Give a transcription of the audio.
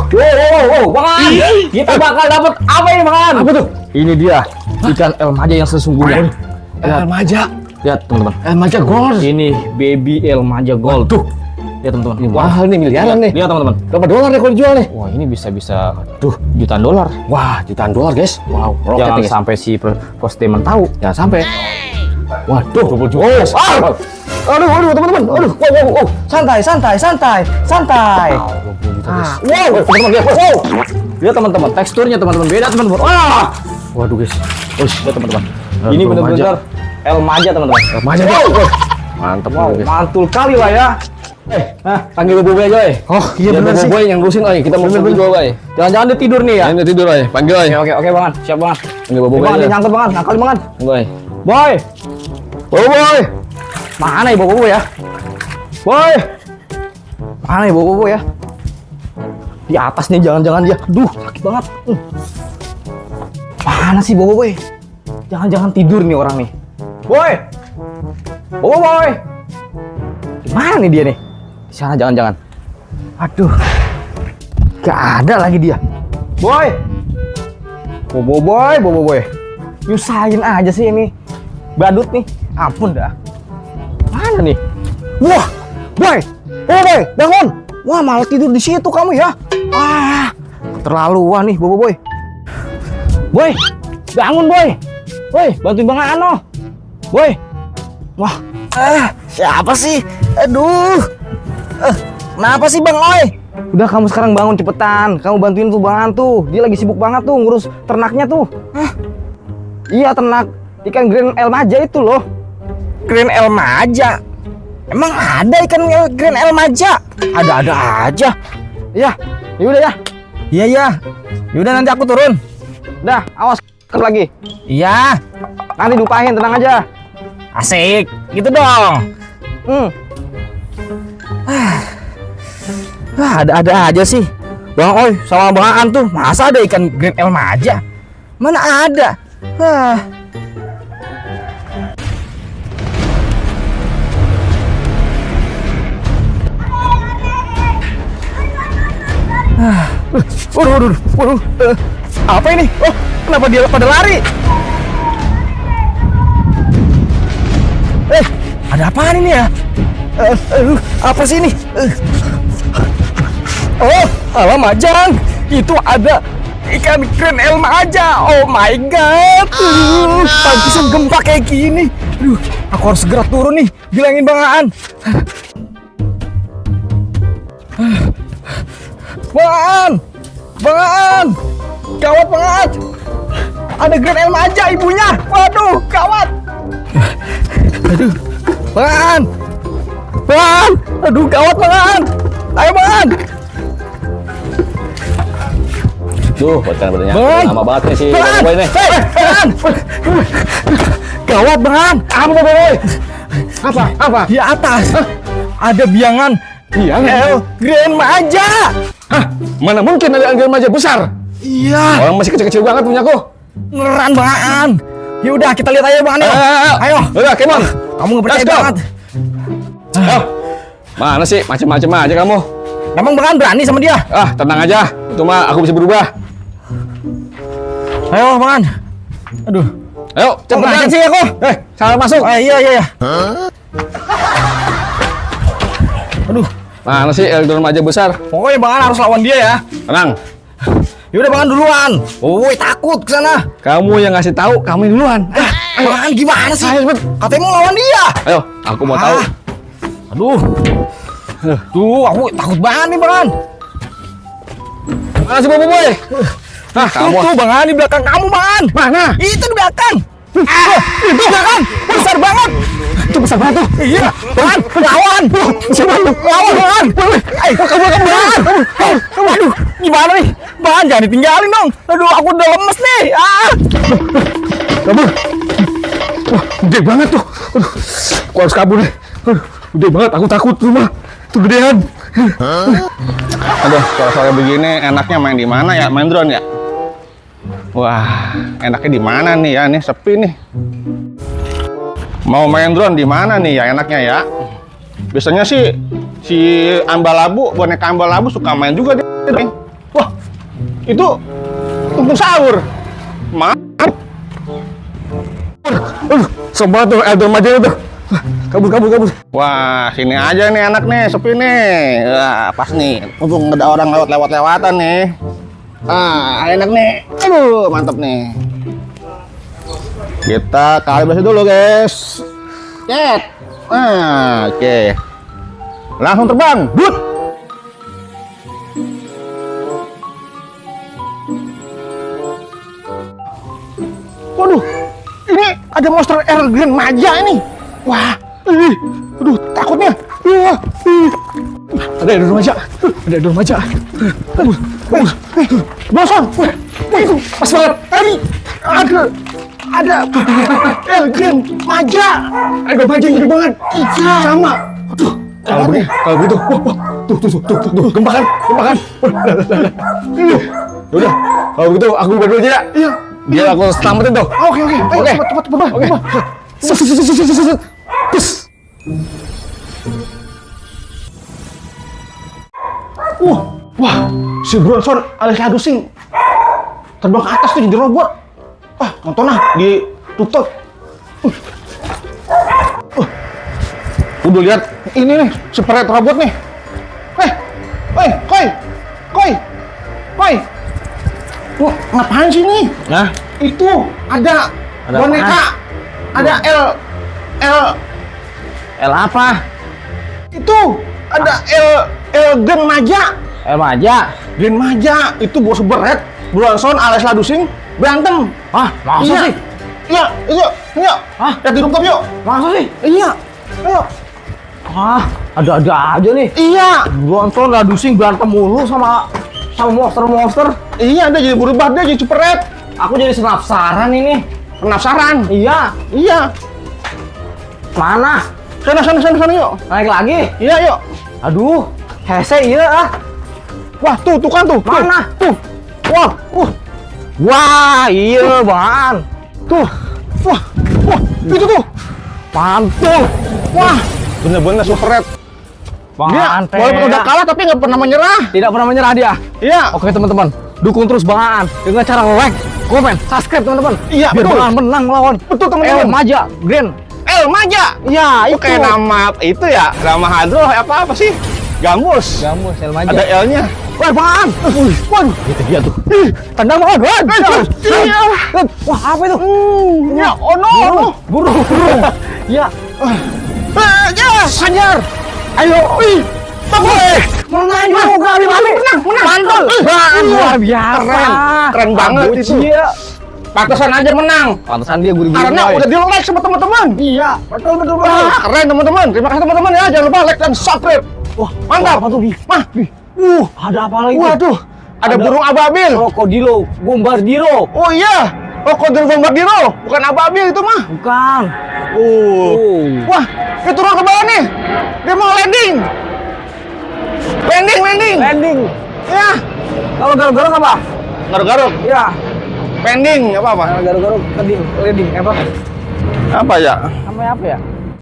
Wow, Bang. Kita bakal dapat apa ini, Bang? Apa tuh? Ini dia ikan elmaja yang sesungguhnya. Elmaja. Lihat, teman-teman. Elmaja gold. Ini baby elmaja gold. Tuh. Ya, teman-teman. Ini mahal nih, miliaran nih. Lihat, teman-teman. Berapa dolar nih kalau dijual nih? Wah, ini bisa jutaan dolar. Wah, jutaan dolar, guys. Wow, roket Jangan nih, guys. sampai si Posteman tahu. Jangan sampai. Waduh, 20 juta. Aduh, teman-teman. Wow. Santai. Wow, teman-teman lihat. Wow. Lihat, teman-teman. Teksturnya, teman-teman, beda, teman-teman. Wah. Waduh, guys. Lihat, teman-teman. Ini Elmaja. benar-benar elmaja, teman-teman. Elmaja, Wow. guys. Mantap, Wow, guys. mantul kali lah ya. Panggil Bobo aja, Oh, iya benar sih. Bobo yang ngurusin, kita mau pergi Bobo, Jangan-jangan dia tidur nih ya. Ini tidur aja. Panggil aja. Oke, Bangan. Siap, Bangan. Panggil Bobo Bangan, aja. dia nyangkut, Bangan. Nakal, Bangan. Boy. Boy. Boy. Mana ya Bobo ya? Boy. Mana ya Bobo ya? Di atas nih, jangan-jangan dia. Duh, sakit banget. Mana sih Bobo, Boy? Jangan-jangan tidur nih orang nih. Boy. Boy. Gimana nih dia nih? Di sana jangan-jangan. Aduh. Gak ada lagi dia. Boy. Bobo Boy. Nyusahin aja sih ini. Badut nih. Ampun dah. Mana nih? Wah, Boy, bangun. Wah, malah tidur di situ kamu ya. Wah, keterlaluan nih, Boy. Boy, bangun Boy. Boy, bantuin Bang Ano. Boy. Wah, siapa sih? Aduh. Kenapa sih Bang Oi? Udah kamu sekarang bangun cepetan. Kamu bantuin tuh Bang An tuh. Dia lagi sibuk banget tuh ngurus ternaknya tuh. Iya, ternak ikan Grand Elmaja itu loh. Grand Elmaja? Emang ada ikan Grand Elmaja? Ada-ada aja. Ya, yaudah ya. Iya. Yaudah nanti aku turun. Udah, awas lagi. Iya. Nanti diupahin, tenang aja. Asik, gitu dong. Ada-ada aja sih. Bang Oi sama Bang Aan tuh, masa ada ikan Grand Elmaja? Mana ada? Waduh. Apa ini? Oh, kenapa dia pada lari? Ada apaan ini ya? Apa sih ini? Oh, alah Majang. Itu ada ikan Grand Elmaja. Oh my god. Pantesan gempa kayak gini. Aku harus segera turun nih. Bilangin Bang Aan. Bang Aan. Gawat Bang Aan. Ada Grand Elmaja ibunya. Waduh, gawat. Aduh. Bang Aan. Aduh, gawat Bang Aan. Ayo Bang Aan. Duh, badannya lama banget nih sih. Boy nih. Bang. Gawat Bang Aan. Apa Boy? Apa? Di atas. Ada biangan. Grand Elmaja. Hah? Mana mungkin ada Grand Elmaja besar? Iya. Orang masih kecil-kecil banget punya aku. Beneran Bang Aan. Yaudah kita lihat aja Bang Aan. Ayo. Udah, come on. Kamu nggak percaya banget. Mana sih? Macem-macem aja kamu. Emang Bang Aan berani sama dia? Tenang aja. Itu mah aku bisa berubah. Ayo Bang Aan. Aduh. Ayo, cepetan sih aku. Salah masuk. Iya. Aduh. Mana sih Grand Elmaja besar? Pokoknya Bang Aan harus lawan dia ya. Tenang. Yaudah Bang Aan duluan. Woi, takut kesana. Kamu yang ngasih tahu, kamu yang duluan. Bang Aan gimana sih? Ayo cepet. Katanya mau lawan dia. Ayo, aku mau tahu. Aduh. Tuh, aku takut banget nih Bang Aan. Mana sih Boy? Kamu. Tuh Bang Aan di belakang kamu Bang Aan. Mana? Itu di belakang. Itu belakang. Besar banget. Itu besar banget tuh. Iya. Bang Aan, lawan. Lawan Bang Aan. Ayo, kamu Bang Aan. Aduh, gimana nih? Bang Aan jangan ditinggalin dong. Aduh, aku udah lemes nih. Kabur. Wah, gede banget tuh. Aduh, aku harus kabur deh. Aduh, gede banget. Aku takut rumah. Itu gedean. Aduh, kalau soalnya begini enaknya main di mana ya? Main drone ya? Wah, enaknya di mana nih ya? Nih sepi nih. Mau main drone di mana nih ya enaknya ya? Biasanya sih si Ambalabu, boneka Ambalabu suka main juga deh. itu tumpeng sahur. Maaf. Sobat tuh, remaja itu. Kabur. Wah, sini aja nih anak nih, sepi nih. Wah, pas nih. Mumpung ada orang lewat-lewatan nih. Enak nih. Aduh, mantap nih. Kita kalibrasi dulu, guys. Cek. Oke. Langsung terbang. But. Waduh, ini ada monster air grand maja ini. Wah, aduh, takutnya. Ada remaja. Bosan. Itu pas banget. Tadi ada Elgin maja. Ada maja yang gede banget. Iya. Sama. Aduh. Kalau begitu. Tuh. Gempa kan? Udah. Kalau begitu aku bubar dulu aja ya. Iya. Biar aku selamatin tuh. Oke. Ayo, cepat. Oke. Pus. Wah, si Bronson alias Ladusing terbang ke atas tuh jadi robot. Nonton di tutup. Udah lihat ini nih, separate robot nih. Koi. Ngapain sih nih? Nah, itu ada boneka. Ada L apa? Itu ada Gen Maja. Gen Maja itu bos beret Bronson alias Ladusing berantem. Masa sih? Iya. Lihat di rooftop yuk. Masa sih? Iya. Ayo. Ada aja nih. Iya. Bronson Ladusing berantem mulu sama monster. Iya, dia jadi berubah, dia jadi super red. Aku jadi penasaran ini. Penasaran? Iya. Mana? Sana yuk. Naik lagi? Iya, yuk. Aduh, hese iya. Wah, tuh kan tuh. Mana? Tuh. Wah, iya, Bang. Tuh. Wah, itu tuh. Mantul. Wah, bener-bener super red. Dia walaupun udah kalah tapi nggak pernah menyerah. Tidak pernah menyerah dia. Iya. Oke teman-teman, dukung terus Bang Aan dengan cara like, komen, subscribe teman-teman. Iya, biar betul. Bang Aan menang melawan. Betul teman-teman. El Maja, Grand. El Maja. Iya, itu. Kayak nama itu ya, nama Hadro apa sih? Gambus, El Maja. Ada L-nya. Wah, Bang Aan. Waduh, itu dia tuh. Tendang Bang Aan. Iya. Wah, apa itu? Ya, no. Burung. Iya. Hajar. Ayo, menang juga menang. Mantul. Luar biasa. Keren banget itu. Iya. Pantesan aja menang. Pantesan dia gurih-gurih. Karena udah di-like sama teman-teman. Iya, betul. Keren teman-teman. Terima kasih teman-teman ya. Jangan lupa like dan subscribe. Wah, mantap. Apa tuh, Bi? Ada apa lagi? Waduh, ada burung ababil. Krokodilo, bombardiro. Oh iya, krokodil bombardiro. Bukan ababil itu mah. Bukan. Wah, dia turun ke bawah nih. Dia mau landing. Landing. Ya. Kalau garuk-garuk apa? Garuk-garuk. Ya. Pending apa? Garuk-garuk landing apa? Apa ya? Namanya apa ya?